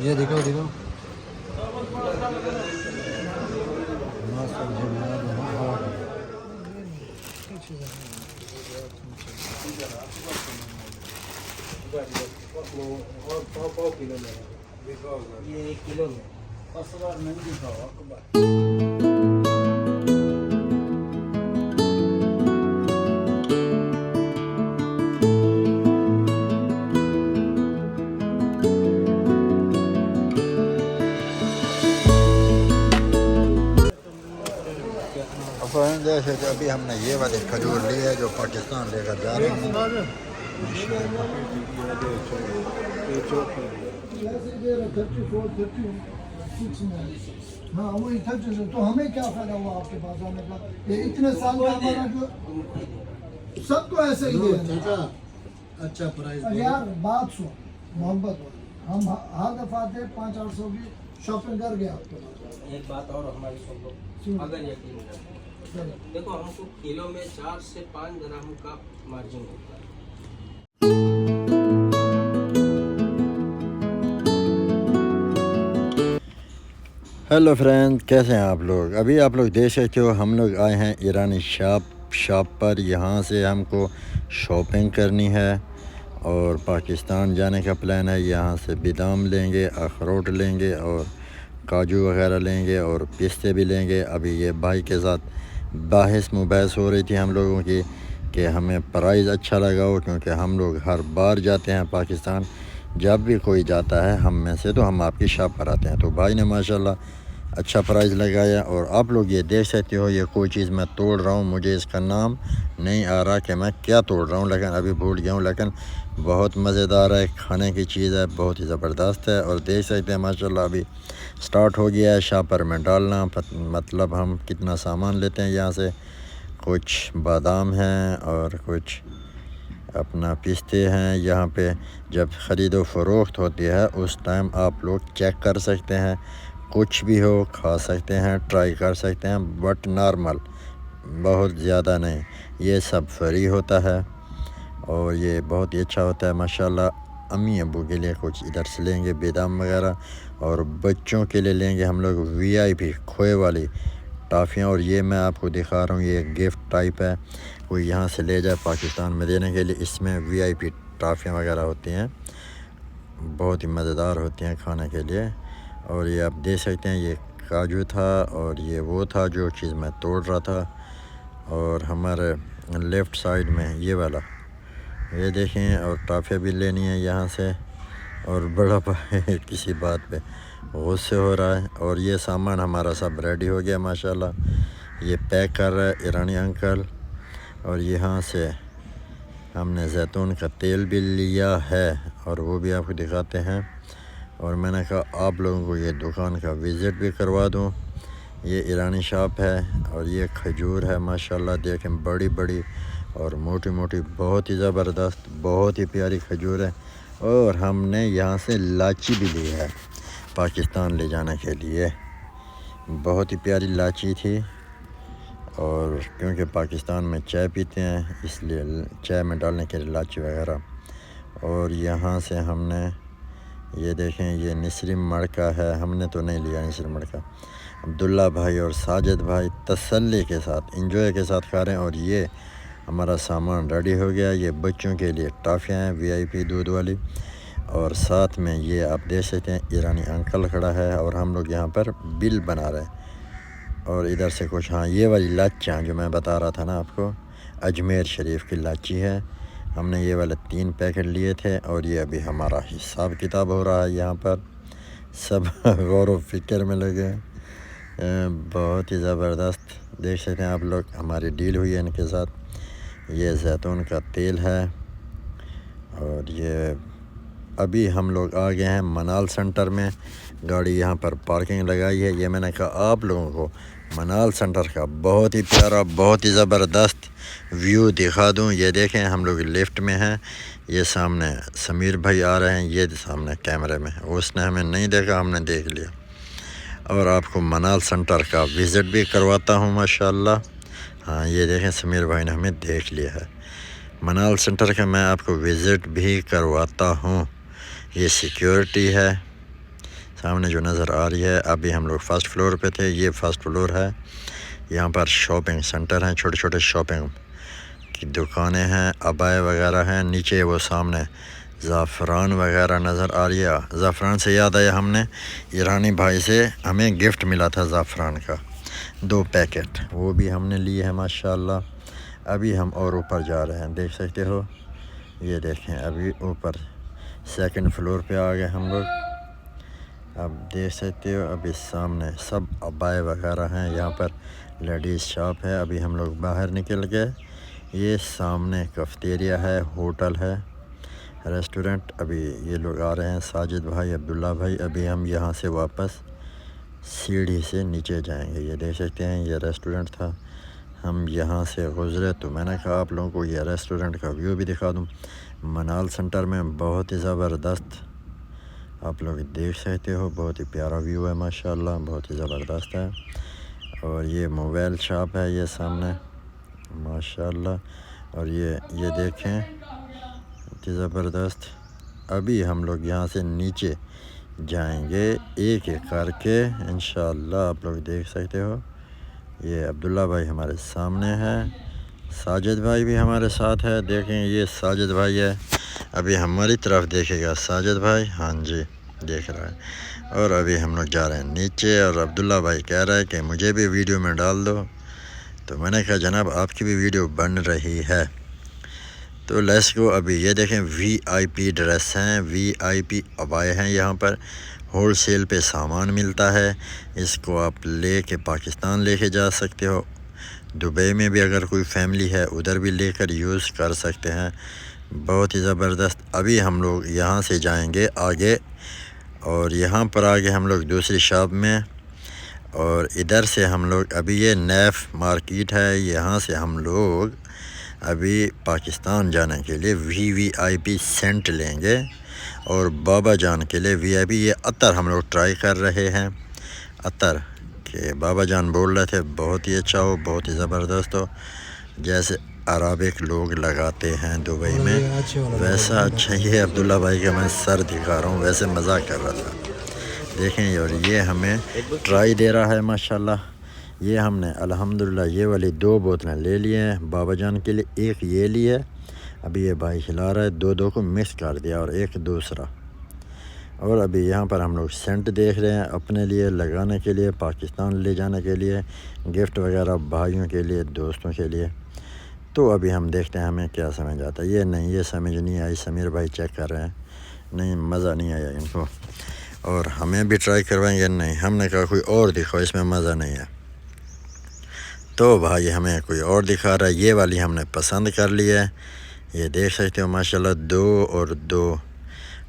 یہ دیکھو دیکھو ماسٹر جناب ہوا یہ 1 کلو میں اصغر نہیں دکھاؤ اکبر جیسے کہ ابھی ہم نے یہ والی کھجور لی ہے جو پاکستان لے کر جا رہے ہیں. ہاں وہی تو ہمیں کیا فائدہ ہوا آپ کے پاس آنے کا؟ یہ اتنے سال کا ہمارا جو سب کو ایسے ہی دے اچھا پرائز یار بات سو محبت ہو ہم ہر دفعہ آتے 500-800 کی شاپنگ کر گئے آپ کے پاس. ایک بات اور ہماری سن لو اگر یقین کریں دیکھو ہم کو کلو میں 4 سے 5 درہم کا مارجن ہوتا ہے. ہیلو فرینڈ، کیسے ہیں آپ لوگ؟ ابھی آپ لوگ دیکھ سکتے ہو ہم لوگ آئے ہیں ایرانی شاپ پر. یہاں سے ہم کو شاپنگ کرنی ہے اور پاکستان جانے کا پلان ہے. یہاں سے بادام لیں گے، اخروٹ لیں گے اور کاجو وغیرہ لیں گے اور پستے بھی لیں گے. ابھی یہ بھائی کے ساتھ مباحث ہو رہی تھی ہم لوگوں کی کہ ہمیں پرائز اچھا لگا ہو، کیونکہ ہم لوگ ہر بار جاتے ہیں پاکستان. جب بھی کوئی جاتا ہے ہم میں سے تو ہم آپ کی شاپ پر آتے ہیں. تو بھائی نے ماشاءاللہ اچھا پرائز لگایا. اور آپ لوگ یہ دیکھ سکتے ہو یہ کوئی چیز میں توڑ رہا ہوں، مجھے اس کا نام نہیں آ رہا کہ میں کیا توڑ رہا ہوں، لیکن ابھی بھول گیا ہوں. لیکن بہت مزیدار ہے، کھانے کی چیز ہے، بہت ہی زبردست ہے. اور دیکھ سکتے ہیں ماشاءاللہ ابھی سٹارٹ ہو گیا ہے شاپر میں ڈالنا. مطلب ہم کتنا سامان لیتے ہیں یہاں سے. کچھ بادام ہیں اور کچھ اپنا پستے ہیں. یہاں پہ جب خرید و فروخت ہوتی ہے اس ٹائم آپ لوگ چیک کر سکتے ہیں، کچھ بھی ہو کھا سکتے ہیں، ٹرائی کر سکتے ہیں، بٹ نارمل، بہت زیادہ نہیں. یہ سب فری ہوتا ہے اور یہ بہت ہی اچھا ہوتا ہے ماشاءاللہ. امی ابو کے لیے کچھ ادھر سے لیں گے بادام وغیرہ، اور بچوں کے لیے لیں گے ہم لوگ VIP کھوئے والی ٹافیاں. اور یہ میں آپ کو دکھا رہا ہوں، یہ گفٹ ٹائپ ہے، کوئی یہاں سے لے جائے پاکستان میں دینے کے لیے. اس میں VIP ٹافیاں وغیرہ ہوتی ہیں، بہت ہی مزیدار ہوتی ہیں کھانے کے لیے. اور یہ آپ دیکھ سکتے ہیں یہ کاجو تھا اور یہ وہ تھا جو چیز میں توڑ رہا تھا. اور ہمارے لیفٹ سائڈ میں یہ والا یہ دیکھیں. اور ٹافیاں بھی لینی ہے یہاں سے. اور بڑا بھائی کسی بات پہ غصے ہو رہا ہے. اور یہ سامان ہمارا سب ریڈی ہو گیا ماشاءاللہ. یہ پیک کر رہا ہے ایرانی انکل. اور یہاں سے ہم نے زیتون کا تیل بھی لیا ہے اور وہ بھی آپ کو دکھاتے ہیں. اور میں نے کہا آپ لوگوں کو یہ دکان کا وزٹ بھی کروا دوں. یہ ایرانی شاپ ہے اور یہ کھجور ہے ماشاءاللہ. دیکھیں بڑی بڑی اور موٹی موٹی، بہت ہی زبردست، بہت ہی پیاری کھجور ہے. اور ہم نے یہاں سے لاچی بھی لی ہے پاکستان لے جانے کے لیے. بہت ہی پیاری لاچی تھی. اور کیونکہ پاکستان میں چائے پیتے ہیں اس لیے چائے میں ڈالنے کے لیے لاچی وغیرہ. اور یہاں سے ہم نے یہ دیکھیں یہ نسری مڑکا ہے، ہم نے تو نہیں لیا نسری مڑکا. عبداللہ بھائی اور ساجد بھائی تسلی کے ساتھ انجوائے کے ساتھ کھا رہے ہیں. اور یہ ہمارا سامان ریڈی ہو گیا. یہ بچوں کے لیے ٹافیاں ہیں VIP دودھ والی. اور ساتھ میں یہ آپ دیکھ سکتے ہیں ایرانی انکل کھڑا ہے اور ہم لوگ یہاں پر بل بنا رہے ہیں. اور ادھر سے کچھ یہ والی لاچیاں جو میں بتا رہا تھا نا آپ کو، اجمیر شریف کی لاچی ہے. ہم نے یہ والے 3 پیکٹ لیے تھے. اور یہ ابھی ہمارا حساب کتاب ہو رہا ہے یہاں پر. سب غور و فکر میں لگے. بہت ہی زبردست دیکھ سکتے ہیں آپ لوگ. ہماری ڈیل ہوئی ہے ان کے ساتھ. یہ زیتون کا تیل ہے. اور یہ ابھی ہم لوگ آ گئے ہیں منال سینٹر میں. گاڑی یہاں پر پارکنگ لگائی ہے. یہ میں نے کہا آپ لوگوں کو منال سینٹر کا بہت ہی پیارا، بہت ہی زبردست ویو دکھا دوں. یہ دیکھیں ہم لوگ لفٹ میں ہیں. یہ سامنے سمیر بھائی آ رہے ہیں، یہ سامنے کیمرے میں. اس نے ہمیں نہیں دیکھا، ہم نے دیکھ لیا. اور آپ کو منال سینٹر کا وزٹ بھی کرواتا ہوں ماشاءاللہ. ہاں یہ دیکھیں سمیر بھائی نے ہمیں دیکھ لیا ہے. منال سینٹر کا میں آپ کو وزٹ بھی کرواتا ہوں. یہ سیکیورٹی ہے سامنے جو نظر آ رہی ہے. ابھی ہم لوگ فرسٹ فلور پہ تھے. یہ فرسٹ فلور ہے. یہاں پر شاپنگ سینٹر ہیں, چھوٹے چھوٹے شاپنگ کی دکانیں ہیں, ابائے وغیرہ ہیں. نیچے وہ سامنے زعفران وغیرہ نظر آ رہی ہے. زعفران سے یاد آیا, ہم نے ایرانی بھائی سے ہمیں گفٹ ملا تھا زعفران کا 2 پیکٹ, وہ بھی ہم نے لیے ہیں ماشاءاللہ. ابھی ہم اور اوپر جا رہے ہیں, دیکھ سکتے ہو. یہ دیکھیں ابھی اوپر سیکنڈ فلور پہ آ گئے ہم لوگ. اب دیکھ سکتے ہو ابھی سامنے سب ابائے وغیرہ ہیں. یہاں پر لیڈیز شاپ ہے. ابھی ہم لوگ باہر نکل گئے. یہ سامنے کیفیٹیریا ہے, ہوٹل ہے, ریسٹورنٹ. ابھی یہ لوگ آ رہے ہیں, ساجد بھائی, عبداللہ بھائی. ابھی ہم یہاں سے واپس سیڑھی سے نیچے جائیں گے. یہ دیکھ سکتے ہیں یہ ریسٹورنٹ تھا. ہم یہاں سے گزرے تو میں نے کہا آپ لوگوں کو یہ ریسٹورنٹ کا ویو بھی دکھا دوں. منال سینٹر میں بہت ہی زبردست, آپ لوگ دیکھ سکتے ہو, بہت ہی پیارا ویو ہے ماشاءاللہ, بہت ہی زبردست ہے. اور یہ موبائل شاپ ہے یہ سامنے ماشاءاللہ. اور یہ دیکھیں کہ زبردست. ابھی ہم لوگ یہاں سے نیچے جائیں گے ایک ایک کر کے انشاءاللہ. آپ لوگ دیکھ سکتے ہو یہ عبداللہ بھائی ہمارے سامنے ہے, ساجد بھائی بھی ہمارے ساتھ ہے. دیکھیں یہ ساجد بھائی ہے. ابھی ہماری طرف دیکھے گا ساجد بھائی, ہاں جی دیکھ رہا ہے. اور ابھی ہم لوگ جا رہے ہیں نیچے. اور عبداللہ بھائی کہہ رہا ہے کہ مجھے بھی ویڈیو میں ڈال دو. تو میں نے کہا جناب آپ کی بھی ویڈیو بن رہی ہے. تو لیٹس گو. ابھی یہ دیکھیں وی آئی پی ڈریس ہیں, وی آئی پی ابائے ہیں. یہاں پر ہول سیل پہ سامان ملتا ہے. اس کو آپ لے کے پاکستان لے کے جا سکتے ہو. دبئی میں بھی اگر کوئی فیملی ہے ادھر بھی لے کر یوز کر سکتے ہیں. بہت ہی زبردست. ابھی ہم لوگ یہاں سے جائیں گے آگے, اور یہاں پر آگے ہم لوگ دوسری شاپ میں. اور ادھر سے ہم لوگ ابھی یہ نیف مارکیٹ ہے, یہاں سے ہم لوگ ابھی پاکستان جانے کے لیے وی آئی پی سینٹ لیں گے. اور بابا جان کے لیے وی آئی پی یہ عطر ہم لوگ ٹرائی کر رہے ہیں. عطر کہ بابا جان بول رہے تھے بہت ہی اچھا ہو, بہت ہی زبردست ہو, جیسے عربک لوگ لگاتے ہیں دبئی میں ویسا اچھا. یہ عبداللہ بھائی کا میں سر دکھا رہا ہوں, ویسے مذاق کر رہا تھا. دیکھیں اور یہ ہمیں ٹرائی دے رہا ہے ماشاءاللہ. یہ ہم نے الحمدللہ یہ والی 2 بوتلیں لے لیے ہیں بابا جان کے لیے. ایک یہ لی ہے, ابھی یہ بھائی کھلا رہا ہے, 2 کو مکس کر دیا اور ایک دوسرا. اور ابھی یہاں پر ہم لوگ سینٹ دیکھ رہے ہیں اپنے لیے لگانے کے لیے, پاکستان لے جانے کے لیے, گفٹ وغیرہ بھائیوں کے لیے, دوستوں کے لیے. تو ابھی ہم دیکھتے ہیں ہمیں کیا سمجھ آتا ہے. یہ نہیں, یہ سمجھ نہیں آئی. سمیر بھائی چیک کر رہے ہیں, نہیں مزہ نہیں آیا ان کو. اور ہمیں بھی ٹرائی کروائیں گے, نہیں ہم نے کہا کوئی اور دکھاؤ, اس میں مزہ نہیں ہے. تو بھائی ہمیں کوئی اور دکھا رہا ہے. یہ والی ہم نے پسند کر لی ہے. یہ دیکھ سکتے ہو ماشاءاللہ 2 اور 2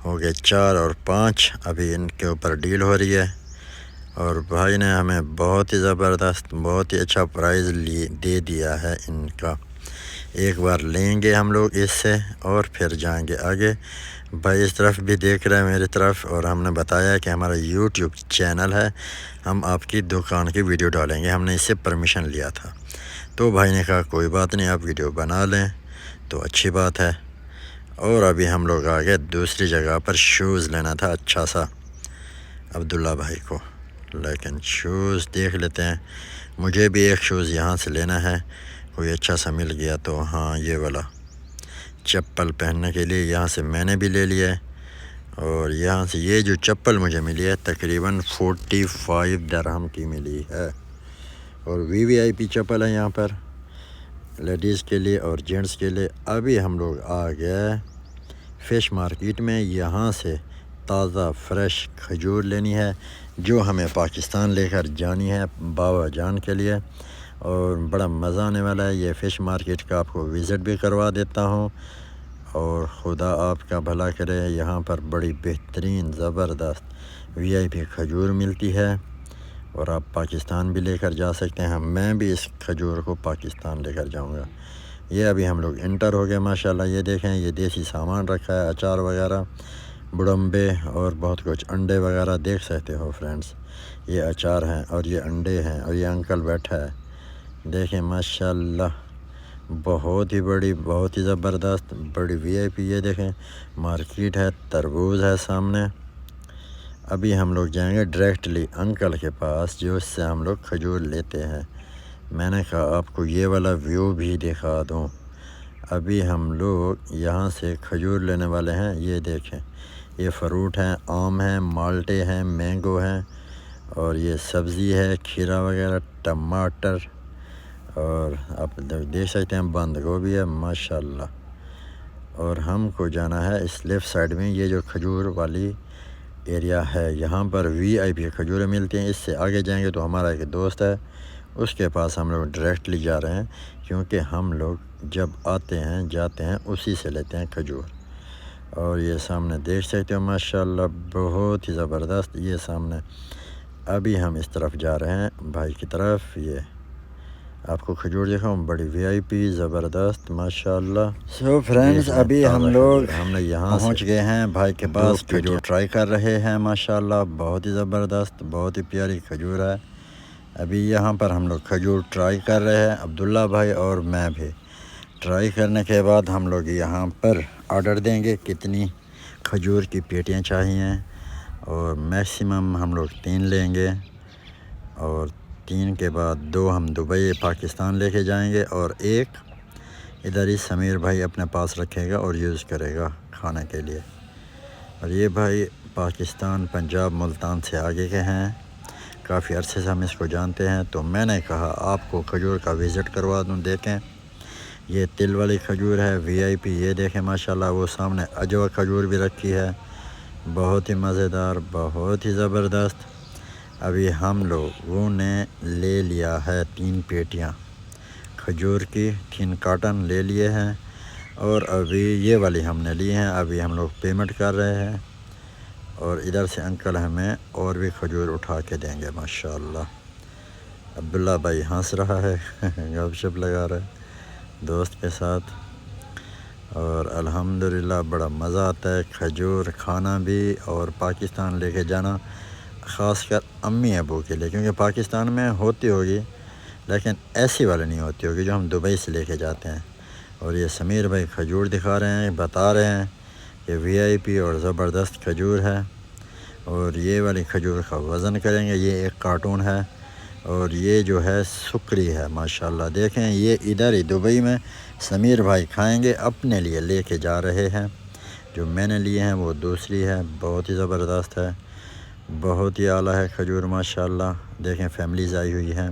ہو گئے 4 اور 5. ابھی ان کے اوپر ڈیل ہو رہی ہے. اور بھائی نے ہمیں بہت ہی زبردست, بہت ہی اچھا پرائز دے دیا ہے ان کا. ایک بار لیں گے ہم لوگ اس سے اور پھر جائیں گے آگے. بھائی اس طرف بھی دیکھ رہے ہیں میری طرف, اور ہم نے بتایا کہ ہمارا یوٹیوب چینل ہے, ہم آپ کی دکان کی ویڈیو ڈالیں گے. ہم نے اس سے پرمیشن لیا تھا. تو بھائی نے کہا کوئی بات نہیں, آپ ویڈیو بنا لیں تو اچھی بات ہے. اور ابھی ہم لوگ آگے دوسری جگہ پر شوز لینا تھا اچھا سا عبداللہ بھائی کو, لیکن شوز دیکھ لیتے ہیں. مجھے بھی ایک شوز یہاں سے لینا ہے, کوئی اچھا سا مل گیا تو. ہاں یہ والا چپل پہننے کے لیے یہاں سے میں نے بھی لے لیا ہے. اور یہاں سے یہ جو چپل مجھے ملی ہے تقریباً 45 درہم کی ملی ہے. اور وی آئی پی چپل ہے یہاں پر لیڈیز کے لیے اور جینٹس کے لیے. ابھی ہم لوگ آ گئے فش مارکیٹ میں. یہاں سے تازہ فریش کھجور لینی ہے جو ہمیں پاکستان لے کر جانی ہے بابا جان کے لیے. اور بڑا مزہ آنے والا ہے. یہ فش مارکیٹ کا آپ کو وزٹ بھی کروا دیتا ہوں. اور خدا آپ کا بھلا کرے, یہاں پر بڑی بہترین زبردست وی آئی پی کھجور ملتی ہے, اور آپ پاکستان بھی لے کر جا سکتے ہیں. میں بھی اس کھجور کو پاکستان لے کر جاؤں گا. یہ ابھی ہم لوگ انٹر ہو گئے ماشاءاللہ. یہ دیکھیں یہ دیسی سامان رکھا ہے, اچار وغیرہ, بڑمبے اور بہت کچھ, انڈے وغیرہ دیکھ سکتے ہو فرینڈز. یہ اچار ہیں اور یہ انڈے ہیں. اور یہ انکل بیٹھا ہے دیکھیں ماشاءاللہ, بہت ہی بڑی, بہت ہی زبردست بڑی وی آئی پی. یہ دیکھیں مارکیٹ ہے, تربوز ہے سامنے. ابھی ہم لوگ جائیں گے ڈائریکٹلی انکل کے پاس جو اس سے ہم لوگ کھجور لیتے ہیں۔ میں نے کہا آپ کو یہ والا ویو بھی دکھا دوں۔ ابھی ہم لوگ یہاں سے کھجور لینے والے ہیں، یہ دیکھیں یہ فروٹ ہیں، آم ہیں، مالٹے ہیں، مینگو ہیں، اور یہ سبزی ہے کھیرا وغیرہ، ٹماٹر، اور آپ دیکھ سکتے ہیں بند گوبھی ہے ماشاءاللہ۔ اور ہم کو جانا ہے اس لیفٹ سائڈ میں، یہ جو کھجور والی ایریا ہے یہاں پر VIP کھجوریں ملتی ہیں۔ اس سے آگے جائیں گے تو ہمارا ایک دوست ہے، اس کے پاس ہم لوگ ڈائریکٹلی جا رہے ہیں، کیونکہ ہم لوگ جب آتے ہیں جاتے ہیں اسی سے لیتے ہیں کھجور۔ اور یہ سامنے دیکھ سکتے ہو ماشاءاللہ بہت ہی زبردست، یہ سامنے۔ ابھی ہم اس طرف جا رہے ہیں بھائی کی طرف، یہ آپ کو کھجور دکھاؤں بڑی VIP زبردست ماشاءاللہ۔ سو فرینڈز ابھی ہم لوگ یہاں پہنچ گئے ہیں بھائی کے پاس، کھجور ٹرائی کر رہے ہیں ماشاءاللہ بہت ہی زبردست، بہت ہی پیاری کھجور ہے۔ ابھی یہاں پر ہم لوگ کھجور ٹرائی کر رہے ہیں، عبداللہ بھائی اور میں بھی۔ ٹرائی کرنے کے بعد ہم لوگ یہاں پر آرڈر دیں گے کتنی کھجور کی پیٹیاں چاہیے، اور میکسیمم ہم لوگ 3 لیں گے، اور 3 کے بعد 2 ہم دبئی پاکستان لے کے جائیں گے، اور 1 ادھر ہی سمیر بھائی اپنے پاس رکھے گا اور یوز کرے گا کھانے کے لیے۔ اور یہ بھائی پاکستان پنجاب ملتان سے آگے کے ہیں، کافی عرصے سے ہم اس کو جانتے ہیں، تو میں نے کہا آپ کو کھجور کا وزٹ کروا دوں۔ دیکھیں یہ تل والی کھجور ہے VIP، یہ دیکھیں ماشاءاللہ، وہ سامنے اجوا کھجور بھی رکھی ہے، بہت ہی مزیدار، بہت ہی زبردست۔ ابھی ہم لوگوں نے لے لیا ہے 3 پیٹیاں کھجور کی، 3 کارٹن لے لیے ہیں، اور ابھی یہ والی ہم نے لی ہیں۔ ابھی ہم لوگ پیمنٹ کر رہے ہیں، اور ادھر سے انکل ہمیں اور بھی کھجور اٹھا کے دیں گے ماشاءاللہ۔ عبداللہ بھائی ہنس رہا ہے گپ شپ لگا رہا ہے دوست کے ساتھ، اور الحمدللہ بڑا مزہ آتا ہے کھجور کھانا بھی اور پاکستان لے کے جانا، خاص کر امی ابو کے لیے، کیونکہ پاکستان میں ہوتی ہوگی لیکن ایسی والی نہیں ہوتی ہوگی جو ہم دبئی سے لے کے جاتے ہیں۔ اور یہ سمیر بھائی کھجور دکھا رہے ہیں، بتا رہے ہیں کہ VIP اور زبردست کھجور ہے، اور یہ والی کھجور کا وزن کریں گے، یہ 1 کارٹون ہے، اور یہ جو ہے سکری ہے ماشاءاللہ۔ دیکھیں یہ ادھر ہی دبئی میں سمیر بھائی کھائیں گے، اپنے لیے لے کے جا رہے ہیں، جو میں نے لیے ہیں وہ دوسری ہے، بہت ہی زبردست ہے، بہت ہی اعلیٰ ہے کھجور ماشاءاللہ۔ دیکھیں فیملیز آئی ہوئی ہیں۔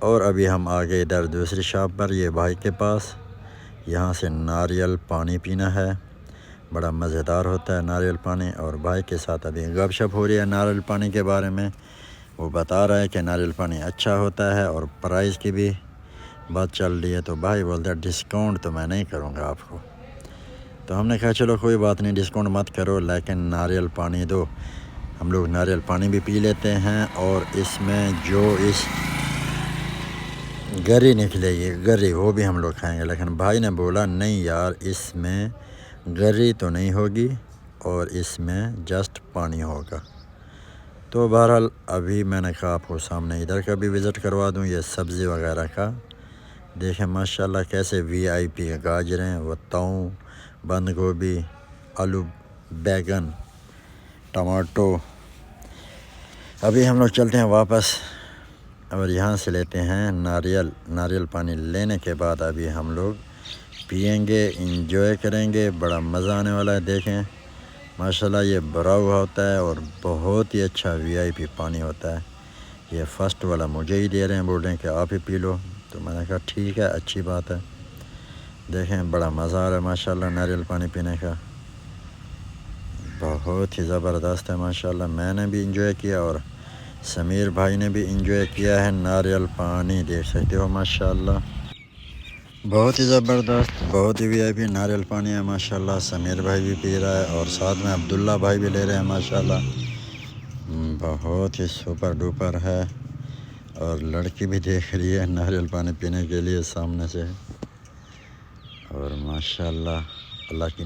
اور ابھی ہم آگے ادھر دوسری شاپ پر، یہ بھائی کے پاس، یہاں سے ناریل پانی پینا ہے، بڑا مزیدار ہوتا ہے ناریل پانی، اور بھائی کے ساتھ ابھی گپ شپ ہو رہی ہے ناریل پانی کے بارے میں۔ وہ بتا رہا ہے کہ ناریل پانی اچھا ہوتا ہے، اور پرائز کی بھی بات چل رہی ہے، تو بھائی بولتا ہے ڈسکاؤنٹ تو میں نہیں کروں گا آپ کو، تو ہم نے کہا چلو کوئی بات نہیں ڈسکاؤنٹ مت کرو، لیکن ناریل پانی دو۔ ہم لوگ ناریل پانی بھی پی لیتے ہیں، اور اس میں جو اس گری نکلے گی گری وہ بھی ہم لوگ کھائیں گے، لیکن بھائی نے بولا نہیں یار اس میں گری تو نہیں ہوگی، اور اس میں جسٹ پانی ہوگا۔ تو بہرحال ابھی میں نے کہا آپ کو سامنے ادھر کا بھی وزٹ کروا دوں، یہ سبزی وغیرہ کا دیکھیں ماشاءاللہ کیسے VIP گاجریں، وتاؤں، بند گوبھی، آلو، بیگن، ٹماٹو۔ ابھی ہم لوگ چلتے ہیں واپس، اور یہاں سے لیتے ہیں ناریل پانی۔ لینے کے بعد ابھی ہم لوگ پئیں گے، انجوائے کریں گے، بڑا مزہ آنے والا ہے۔ دیکھیں ماشاءاللہ یہ بھرا ہوا ہوتا ہے، اور بہت ہی اچھا VIP پانی ہوتا ہے۔ یہ فرسٹ والا مجھے ہی دے رہے ہیں، بول رہے ہیں کہ آپ ہی پی لو، تو میں نے کہا ٹھیک ہے اچھی بات ہے۔ دیکھیں بڑا مزہ آ رہا ہے ماشاءاللہ ناریل پانی پینے کا، بہت ہی زبردست ہے ماشاءاللہ۔ میں نے بھی انجوائے کیا، اور سمیر بھائی نے بھی انجوائے کیا ہے ناریل پانی، دیکھ سکتے ہو ماشاءاللہ بہت ہی زبردست، بہت ہی VIP ناریل پانی ہے ماشاءاللہ۔ سمیر بھائی بھی پی رہا ہے، اور ساتھ میں عبداللہ بھائی بھی لے رہے ہیں ماشاءاللہ، بہت ہی سپر ڈوپر ہے۔ اور لڑکی بھی دیکھ رہی ہے ناریل پانی پینے کے لیے سامنے سے، اور ماشاءاللہ اللہ کی